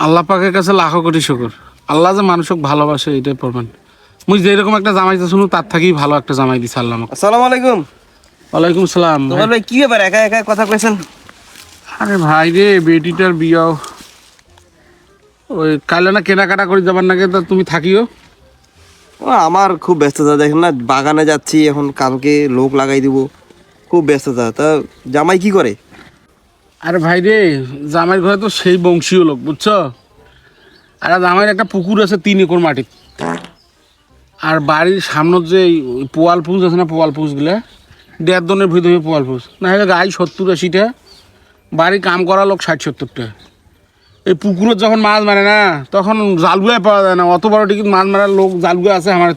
আল্লাহ পাকের কাছে লাখো কোটি শুকর। আল্লাহ যে মানুষকে ভালোবাসে এটাই প্রমাণ। মুই যেরকম একটা জামাই শুনু তার থেকেই ভালো একটা জামাই দিছে আল্লাহ আমাকে। আসসালামু আলাইকুম। ওয়ালাইকুম সালাম। তোমার ভাই কি ব্যাপার একা একা কথা কইছেন? আরে ভাই রে, বেটিটার বিয়াও ওই কালে না কেনাকাটা করে যাবার নাকি, তা তুমি থাকিও। আমার খুব ব্যস্ততা, দেখেন না বাগানে যাচ্ছি এখন, কালকে লোক লাগাই দিব, খুব ব্যস্ততা। তা জামাই কি করে? আরে ভাই রে, জামাইয়ের ঘরে তো সেই বংশীয় লোক বুঝছো। আর জামাইয়ের একটা পুকুর আছে 3 একর মাটি। আর বাড়ির সামনে যে পোয়াল পুষ আছে না, পোয়াল পুষগুলা 1.5 দনের ভিতরে পোয়াল পুষ না হলে গাই 70-80টা, বাড়ি কাম করা লোক 60-70টা। এই পুকুরের যখন মাছ মারে না তখন জালগুলাই পাওয়া যায় না, অত বড় টিকিট মাছ মারার লোক জালগুলো আছে আমার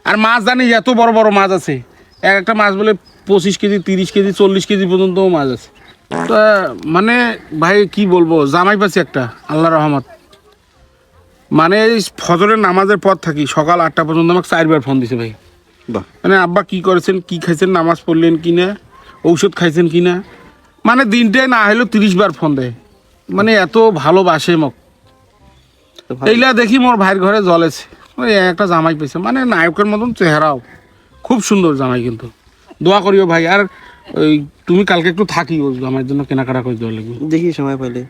আর মাছ জানি এত বড় বড় মাছ আছে, এক একটা মাছ বলে 25 কেজি 30 কেজি 40 কেজি পর্যন্ত মাছ আছে। তা মানে ভাই কি বলবো, জামাই পাচ্ছি একটা আল্লাহ রহমত। মানে এই ফজরের নামাজের পর থাকি সকাল 8টা পর্যন্ত আমাকে 4বার ফোন দিছে ভাই। বাহ, মানে আব্বা কি করেছেন, কি খাইছেন, নামাজ পড়লেন কি না, ঔষধ খাইছেন কি না, মানে দিনটায় না হলেও 30 বার ফোন দেয়। মানে এত ভালোবাসে মোক। এইলা দেখি মোর ভাইয়ের ঘরে জ্বলেছে, ওই একটা জামাই পেয়েছে, মানে নায়কের মতন চেহারাও, খুব সুন্দর জামাই। কিন্তু দোয়া করিও ভাই। আর ওই তুমি কালকে একটু থাকিও, জামাইয়ের জন্য কেনাকাটা করে দেওয়া লাগবে। দেখি সময় পেলে।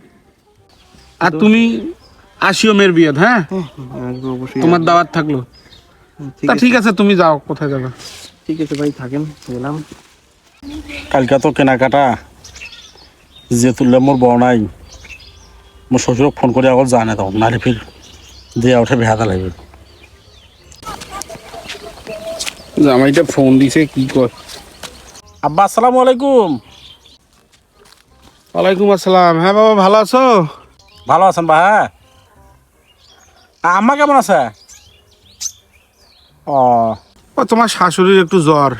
আর তুমি আসিও মেয়ের বিয়েত, হ্যাঁ আসবো অবশ্যই। তোমার দাওয়াত থাকলো। তা ঠিক আছে, তুমি যাও, কোথায় যাবে? ঠিক আছে ভাই, থাকেন, গেলাম। কালকে তো কেনাকাটা যে তুললে মোর বউ নাই, মোর শ্বশুরক ফোন করে আগত জানে তখন, নাহলে ফির দিয়ে উঠে ভেহাতা লাগবে। জামাইটা ফোন দিছে, কি কর। আব্বা আসসালামু আলাইকুম। ওয়ালাইকুম আসসালাম। হ্যাঁ বাবা, ভালো আছো? ভালো আছেন বা? হ্যাঁ, আম্মা কেমন আছে? ও, ও তোমার শাশুড়ির একটু জ্বর।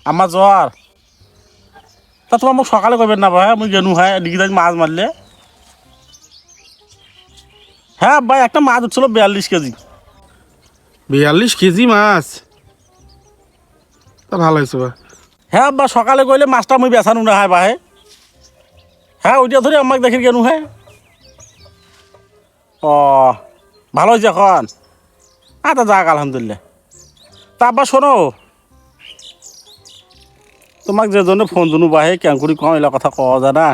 আমার জ্বর? তা তোমার মোক সকালে কইবেন না ভাই, মুই গেনু হ্যাঁ ডিগি মাছ মারলে। হ্যাঁ ভাই, একটা মাছ উঠছিল 42 কেজি। 42 কেজি মাছ? তা ভালো হয়েছে বা। হ্যাঁ আব্বা, সকালে কইলে মাছটা মুই বেচানো না হয় ভাই। হ্যাঁ ওইটা ধরে আমাকে দেখি গেনু হ্যাঁ। ও, ভালো হয়েছে এখন? আচ্ছা যাক, আলহামদুলিল্লাহ। তা আব্বা শোনো, তোমাক যে জন্য ফোন দুনু বাহে ক্যাঙ্কুরি কম এলা কথা কওয়া যায় না।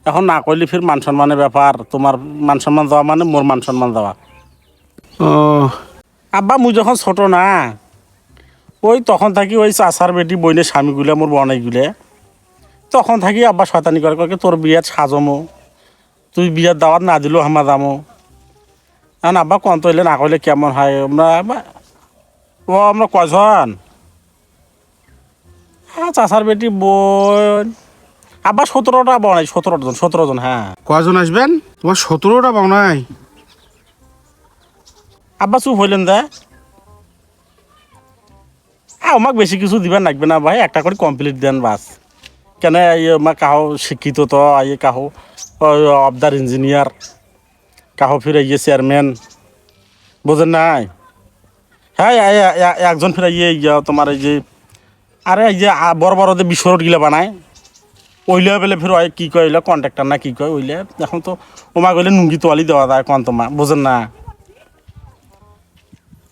এখন না করলে ফির মান সম্মানের ব্যাপার, তোমার মান সম্মান দেওয়া মানে মোর মান সম্মান দেওয়া। ও আব্বা মুই যখন ছোট না, ওই তখন থাকি ওই চাচার বেটি বইনের স্বামীগুলো মোর বনাইগুলো, তখন থাকি আব্বা শয়তানি করে কয়ে তোর বিয়াত সাজমো, তুই বিয়ার দাওয়াত না দিলেও হামা দামো। এখন আব্বা কন্ত হইলে না করলে কেমন হয়? আমরা কয়জন? হ্যাঁ চাচার বেটি বোন আব্বা 17টা বনাই, 17 জন। হ্যাঁ কজন আসবেন? তোমার 17টা বানাই? আব্বা চুপ হইলেন দে। আমাকে বেশি কিছু দিবেন লাগবে না ভাই, একটা করে কমপ্লিট দেন বাস। কেন আমার কাহো শিক্ষিত তো আইয়ে, কাহো অবদার ইঞ্জিনিয়ার, কাহো ফির ইয়ে চেয়ারম্যান, বোঝেন নাই? হ্যাঁ একজন ফির ইয়ে তোমার এই যে, আরে এই যে বড় বড় যে বিস্ফোরক গিলা বানায়, ওইলে বেলে ফির কি কয় ওইলে কন্ট্রাক্টর না কি কয় ওইলে, এখন তো ওমা গেলে নুঙ্গি তোয়ালি দেওয়া যায় কন তোমা, বোঝেন না?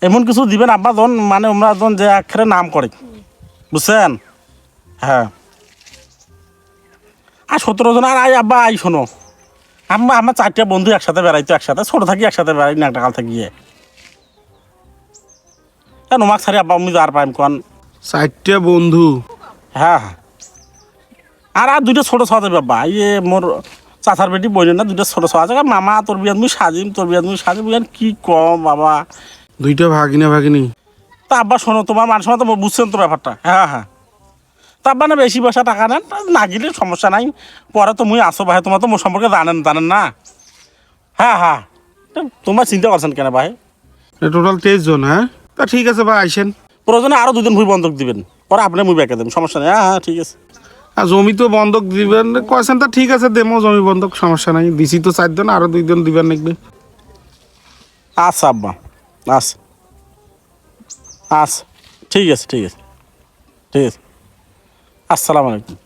এমন কিছু দিবেন আব্বা জন, মানে ওমরা জন যে আখেরে নাম করে, বুঝছেন? হ্যাঁ আর 17 জন। আর আব্বা আই শোনো, আমার 4টা বন্ধু একসাথে বেড়াইতো, একসাথে ছোট থাকি একসাথে বেড়াই না, একটা কাল থাকিয়ে নোমাক ছাড়ি আব্বা আমি আর পাইম কন। 4টা বন্ধু? হ্যাঁ হ্যাঁ, আর 2টা ছোট ছোয়া যাবে বাবা, ইয়ে মোর চাচার বেটি বইনে না, 2টা ছোট ছোয়া যাবে। মামা তোর বিয়াত মুই সাজিম, তোর বিয়াত মুই সাজিম, কি কম বাবা। 2টা ভাগিনা ভাগিনী? তা আব্বা শোনো, তোমার মানুষ তো বুঝছেন তো ব্যাপারটা। হ্যাঁ হ্যাঁ, তা আব্বা না বেশি পয়সা টাকা নেন, না গেলে সমস্যা নাই, পরে তো মুই আসো ভাই, তোমার তো মোর সম্পর্কে জানেন না। হ্যাঁ হ্যাঁ, তোমার চিন্তা করছেন কেন ভাই? টোটাল 23 জন? হ্যাঁ তা ঠিক আছে ভাই, আইসেন। প্রয়োজনে আরও 2 দিন ভুই বন্ধক দিবেন, পরে আপনি মুই ব্যাকে দেবেন, সমস্যা নেই। হ্যাঁ হ্যাঁ ঠিক আছে। আর জমি তো বন্ধক দিবেন কয়েছেন, তা ঠিক আছে দেমো জমি বন্ধক, সমস্যা নাই। দিছি তো 4 জন, আরো 2 জন দিবেন লাগবে। আচ্ছা আব্বা, আচ্ছা আচ্ছা, ঠিক আছে ঠিক আছে ঠিক আছে। আসসালামু আলাইকুম।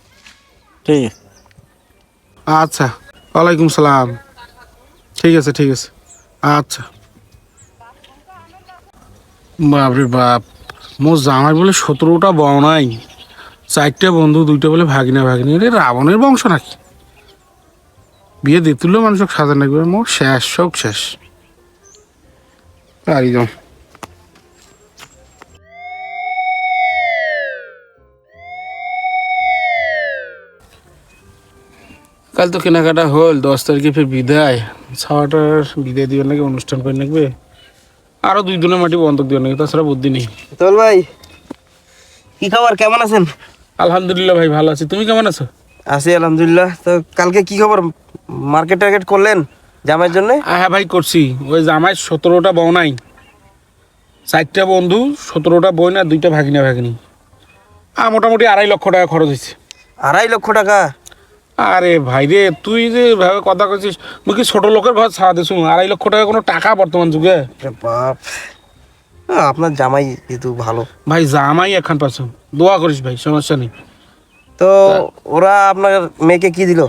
ঠিক আছে। আচ্ছা, ওয়ালাইকুম সালাম। ঠিক আছে ঠিক আছে, আচ্ছা। বাপরে বাপ, মোর জামাই বলে 17টা বউ নাই, 4টে বন্ধু, 2টা বলে ভাগিনা ভাগিনী। এটা রাবণের বংশ নাকি? বিয়ে দিয়ে তুললেও মানুষকে সাজা লাগবে, মোর শেষ, সব শেষ। পারি যাও। কাল তো কেনাকাটা হল, 10 তারিখে ফের বিদায়। ছাওয়াটার বিদায় দিবেন নাকি, অনুষ্ঠান করে নাকবে, আরো 2 দিনের মাটি বন্ধক দিবেন নাকি, তাছাড়া বুদ্ধি নেই। তোল ভাই, কি খবর, কেমন আছেন? আলহামদুলিল্লাহ ভাই, ভালো আছি। তুমি কেমন আছো? আছি আলহামদুলিল্লাহ। তো কালকে কি খবর, মার্কেট টার্গেট করলেন জামাইয়ের জন্য? হ্যাঁ ভাই করছি। ওই জামাই 17টা বউ নাই, 4টে বন্ধু, 17টা বই না, 2টা ভাগিনা ভাগিনী। মোটামুটি 2.5 লক্ষ টাকা খরচ হয়েছে। 2.5 লক্ষ টাকা? আরে ভাই রে, তুই যে ভাবে কথা কইছিস, মুই কি ছোট লোকের ঘর ছাড়া দিছু? 2.5 লক্ষ টাকা কোনো টাকা বর্তমান যুগে? আরে বাপ, আপনার জামাই কিন্তু ভালো। ভাই জামাই একখান পাচ্ছ, দোয়া করিস ভাই, সমস্যা নেই। তো ওরা আপনার মেয়েকে কি দিল?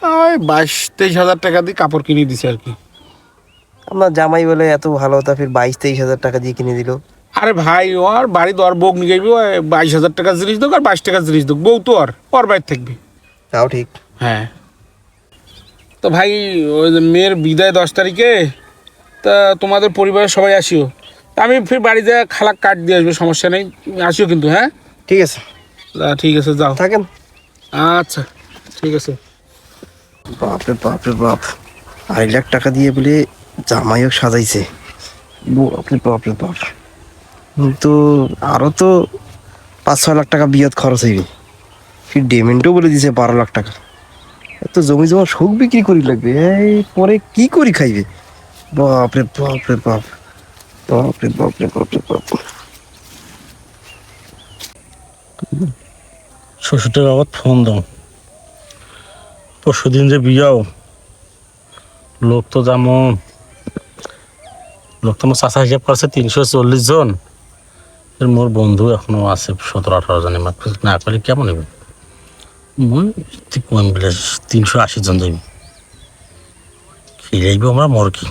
ওই 22-23 হাজার টাকা দিয়ে কাপড় কিনে দিছে আর কি। আপনার জামাই বলে এত ভালো, তা ফির 22-23 হাজার টাকা দিয়ে কিনে দিল? আরে ভাই, ওর বাড়ি তো আর বউ নিয়ে যাবি, 22 হাজার টাকার জিনিস দোক আর 22 টাকার জিনিস দোক, বউ তো আর ওর বাড়ি থাকবে। তাও ঠিক। হ্যাঁ, তো ভাই ওই যে মেয়ের বিদায় 10 তারিখে, তা তোমাদের পরিবারের সবাই আসিও। আমি ফির বাড়িতে খালাক কাট দিয়ে আসবো, সমস্যা নেই, আসিও কিন্তু। হ্যাঁ ঠিক আছে, ঠিক আছে, যাও। থাকেন। আচ্ছা ঠিক আছে। বাপরে বাপরে বাপ, 2.5 লাখ টাকা দিয়ে বলে জামাইও সাজাইছে। বাপরে বাপরে বাপ, তো আরো তো 5-6 লাখ টাকা বিয়াত খরচ হইবে। ফির ডেমেন্টও বলে দিছে 12 লাখ টাকা। এত জমি জমা শোক বিক্রি করি লাগবে, এই পরে কি করি খাইবে? বাপরে বাপরে বাপ, বাপরে বাপরে বাপরে বাপ। শ্বশুরটার বাবা ফোন দাও, পরশু দিন যে বিয়াও, লোক তো যেমন, লোক তো আমার চাষা হিসাব করছে 340 জন। এর মোর বন্ধু এখনো আছে 17-18 জন, মাত্র না করলে কেমন হবে? মই কম বলে 380 জন যাবি, খেয়ে যাইব আমরা মর কি।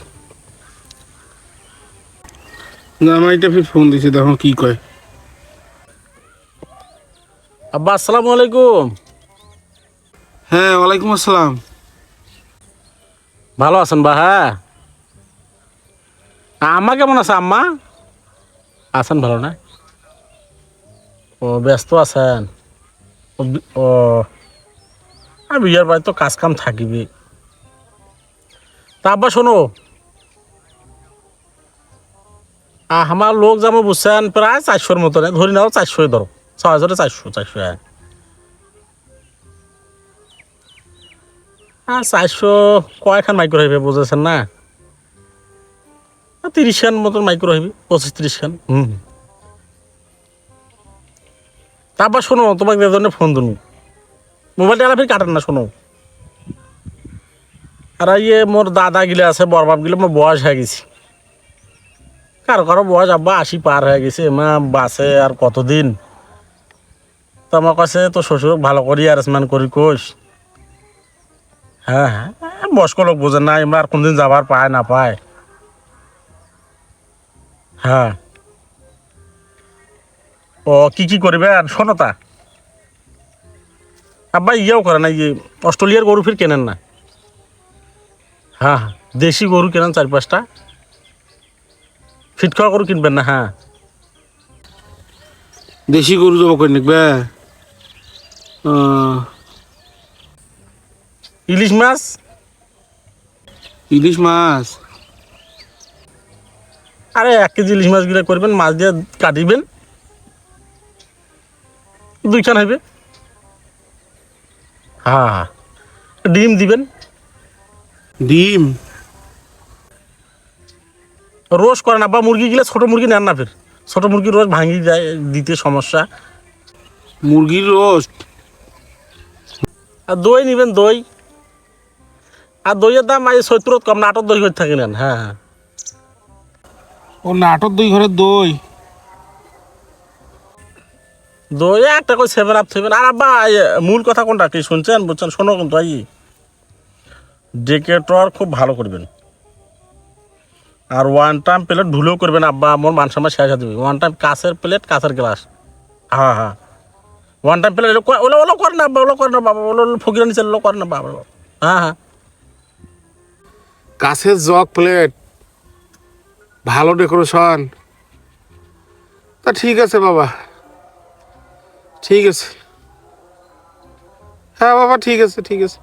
জামাইটা ফির ফোন দিছে, দেখো কি কয়। আব্বা আসসালামু আলাইকুম। হ্যাঁ ওয়ালাইকুম আসসালাম। ভালো আছেন বা? হ্যাঁ, আম্মা কেমন আছে? আম্মা আছেন ভালো না? ও ব্যস্ত আছেন? ও আর বিয়ার বাড়ি তো কাজ কাম থাকিবি। তা আব্বা শোনো, আমার লোক যাবো বুঝছেন, প্রায় 400-র মতো, ধরি নাও 400 ধরো, 6,400 হ্যাঁ 400 কয়খান মাইক্রো হইবে বুঝেছেন না? 30 খান মতন মাইক্রো হইবে, 25-30 খান। তারপর শোনো, তোমাকে যে জন্য ফোন দিন, মোবাইলটা ফির কাটেন না, শোনো। আর ইয়ে মোর দাদা গিলে আছে, বরবাব গিলে, মোর বয়স হয়ে গেছে। কারো কারো বয়স আব্বা 80 পার হয়ে গেছে, মা বাসে আর কতদিন। তো আমার কাছে তো শ্বশুর ভালো করি অ্যারেঞ্জমেন্ট করি কোষ। হ্যাঁ হ্যাঁ, বয়স্ক লোক বোঝেন না, এমরা আর কোনদিন যাবার পায় না পায়। হ্যাঁ, ও কি করবে আর শোনো, তা আব্বা ইয়েও করে না, ইয়ে অস্ট্রেলিয়ার গরু ফির কেনেন না। হ্যাঁ হ্যাঁ, দেশি গরু কেনেন 4-5টা, ফিট খাওয়া গরু কিনবেন না। হ্যাঁ, দেশি গরু জবা করে নিকবে। ইলিশ মাছ, ইলিশ মাছ? আরে 1 কেজি ইলিশ মাছ গিলা করবেন, মাছ দিয়ে কাটিবেন, 2 খান হইবে। হ্যাঁ হ্যাঁ, ডিম দিবেন। ডিম? রোজ করে না বা, মুরগি গিলা ছোট মুরগি নেন না, ফির ছোট মুরগি রোজ ভাঙি যায়, দিতে সমস্যা। মুরগির রোস্ট? আর দই নিবেন, দই। আর দইয়ের দাম 70 কম না, 8 দই হয়ে থাকে নেন। হ্যাঁ হ্যাঁ, ও নাটক, 2 ঘরের দই? দই একটা করে 7 আপ থইবেন। আর আব্বা মূল কথা কোনটা কি শুনছেন বুঝছেন? শোনো কিন্তু ডেকেটর খুব ভালো করবেন, আর ওয়ান টাইম প্লেট ধুলেও করবেন আব্বা, আমার মান সম্মান শেষ হয়ে দেবে। ওয়ান টাইম কাঁচের প্লেট কাঁচের গ্লাস, হ্যাঁ হ্যাঁ, ওয়ান টাইম প্লেট ওলো ওলো করে না, ওলো করে না বাবা, ওলো ফকিরা নিচে ওলো করে না বাবা, হ্যাঁ হ্যাঁ। কাছের জগ প্লেট, ভালো ডেকোরেশন, তা ঠিক আছে বাবা, ঠিক আছে। হ্যাঁ বাবা, ঠিক আছে ঠিক আছে,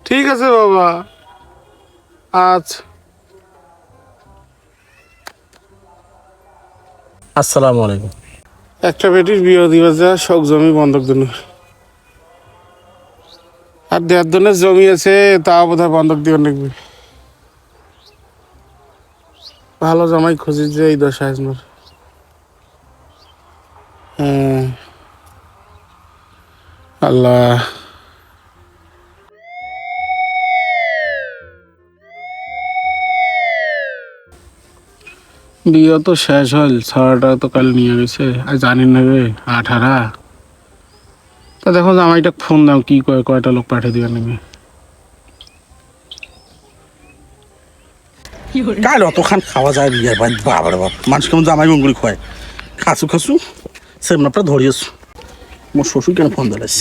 ঠিক আছে বাবা, আচ্ছা। আসসালামু আলাইকুম। একটা বেটির বিয়ে দিবা যা, শখ জমি বন্ধক দিন, আর 1.5 দিনের জমি আছে, তা বোধহয় বন্ধক দিবেন লাগবে। ভালো জামাই খুঁজি যে এই দশা আজমার। হ্যাঁ আল্লাহ, বিয়ে তো শেষ হল, ছড়াটা তো কাল নিয়ে গেছে, আর জানি না রে 18। তা দেখো জামাইটা ফোন দাও, কি কয়, কয়টা লোক পাঠিয়ে দিবেন নাকি। কাল অতখান খাওয়া যায় বিয়ের বাড়ি, বাবার বাপ মানুষ কেমন জামাই মঙ্গলি খোয়ায়, খাসু খাসু সেমনাপটা ধরিয়েছো। মোর শ্বশুর কেন ফোন দিলাস,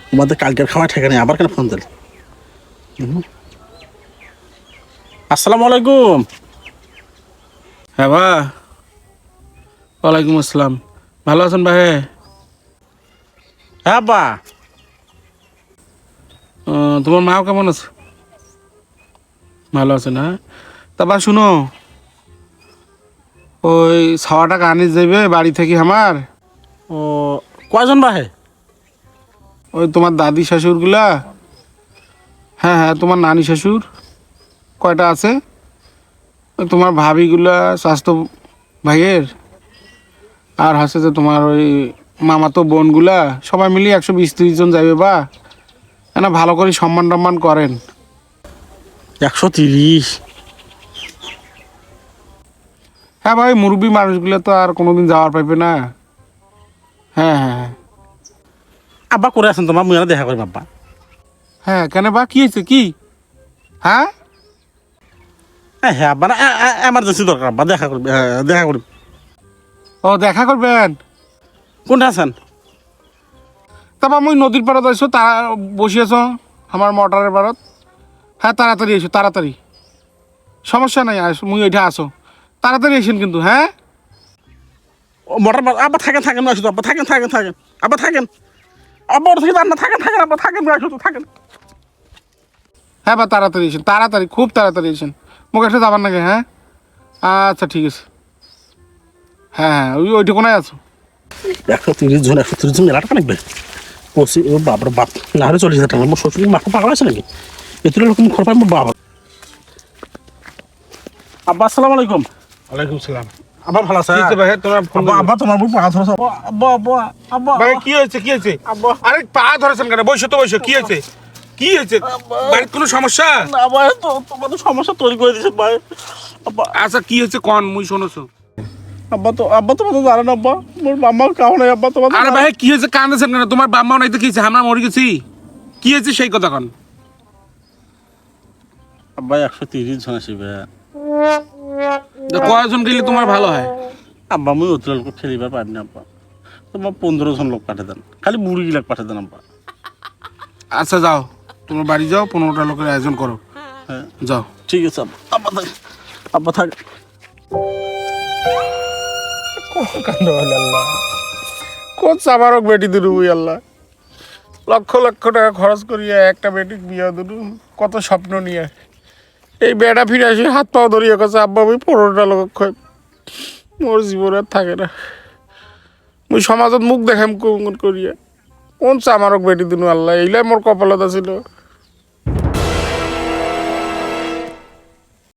তোমাদের কালকের খাওয়া ঠেকা নেই, আবার কেন ফোন দিল। আসসালামু আলাইকুম। হ্যাঁ বা, ওয়ালাইকুম আসসালাম, ভালো আছেন ভাই? হ্যাঁ বা, তোমার মাও কেমন আছে? ভালো আছে না? তা বা শুনো, ওই 6 টাকা আনি যাবে বাড়ি থেকে আমার, ও কয়জন বা হে? ওই তোমার দাদি শাশুড়গুলা, হ্যাঁ হ্যাঁ তোমার নানি শ্বশুর কয়টা আছে, ওই তোমার ভাবিগুলা স্বাস্থ্য ভাইয়ের, আর হচ্ছে যে তোমার ওই মামাতো বোনগুলা, সবাই মিলিয়ে 120-30 জন যাবে বা, না ভালো করে সম্মান টম্মান করেন। 130? হ্যাঁ ভাই, মুরব্বী মানুষগুলো তো আর কোনোদিন যাওয়ার পাইবে না। হ্যাঁ হ্যাঁ হ্যাঁ আব্বা করে আছেন তোমার, মুই দেখা করি আব্বা। হ্যাঁ, কেন বা, কি হয়েছে কি? হ্যাঁ হ্যাঁ হ্যাঁ আব্বা, না এমার্জেন্সি দরকার আব্বা, দেখা করবি, দেখা করবি। ও দেখা করবেন, কোনটা আছেন? তারপর আমি নদীর পাড়ত আইসো, তা বসিয়েছ আমার মোটরের পাড়ত। হ্যাঁ তাড়াতাড়ি এসো, তাড়াতাড়ি, সমস্যা নাই, আসো মুই ওইটা আসো, তাড়াতাড়ি এসেন কিন্তু। হ্যাঁ মোটর আব্বা থাকেন থাকেন, আসো আব্বা, থাকেন থাকেন থাকেন আব্বা, থাকেন আব্বা, ওর থেকে না, থাকেন থাকেন আব্বা, থাকেন আসো তো, থাকেন। হ্যাঁ বা, তাড়াতাড়ি এসেন, তাড়াতাড়ি, খুব তাড়াতাড়ি এসেন, মুখ একটা যাবার নাকি। হ্যাঁ আচ্ছা ঠিক আছে, হ্যাঁ হ্যাঁ ওই ওইটা কোনায় আছো। 130 জন, 130 জন মেলাটা লাগবে। ও বাবার বাপ, না হলে 40,000 টাকা। মোর শ্বশুর মাথা পাগল আছে নাকি, এতুলো রকম খরচ পাই মোর বাবা। আব্বা আসসালামু আলাইকুম। ওয়ালাইকুম সালাম। আব্বা ভালো আছে? ভাই তোমার ফোন, আব্বা তোমার বউ পা ধরেছে। আব্বা আব্বা আব্বা ভাই কি হয়েছে, কি হয়েছে? আব্বা, আরে পা ধরেছেন কেন? বসো তো, বসো, কি হয়েছে, কি হয়েছে? বাড়ির কোনো সমস্যা? না ভাই, তো তোমাদের সমস্যা তৈরি করে দিয়েছে ভাই। আব্বা আচ্ছা কি হয়েছে কন, মুই শোনোছো। আব্বা তোমাদের জানেন আব্বা, মোর মামার কাউ নাই আব্বা তোমাদের। আরে ভাই কি হয়েছে, কান্দেছেন কেন? তোমার বাম্মাও নাই তো কি হয়েছে, আমরা মরে গেছি, কি হয়েছে সেই কথা কন। আব্বা 130 জন আসবে। কয়জন গেলে তোমার ভালো হয়? আব্বা মুই অত লোক খেলিবার পারি না আব্বা, তোমার 15 জন লোক পাঠিয়ে দেন, খালি বুড়ি গিলাক পাঠিয়ে দেন আব্বা। আচ্ছা যাও, তোমার বাড়ি যাও, 15টা লোকের আয়োজন করো। হ্যাঁ যাও। ঠিক আছে আব্বা, আব্বা থাক, আব্বা থাক। কান্দ আল্লাহ, কোন চামারক বেটি দিলু আল্লাহ, লক্ষ লক্ষ টাকা খরচ করিয়া একটা বেটিক বিয়া দিলু, কত স্বপ্ন নিয়ে, এই বেটা ফিরে আসে হাত পাও ধরিয়া কাছে আব্বা আমি 15টা লোক খাই, মোর জীবন আর থাকে না, মুই সমাজত মুখ দেখাম কোন করিয়া, কোন চামারক বেটি দিনু আল্লাহ, এইলাই মোর কপালত আছিল।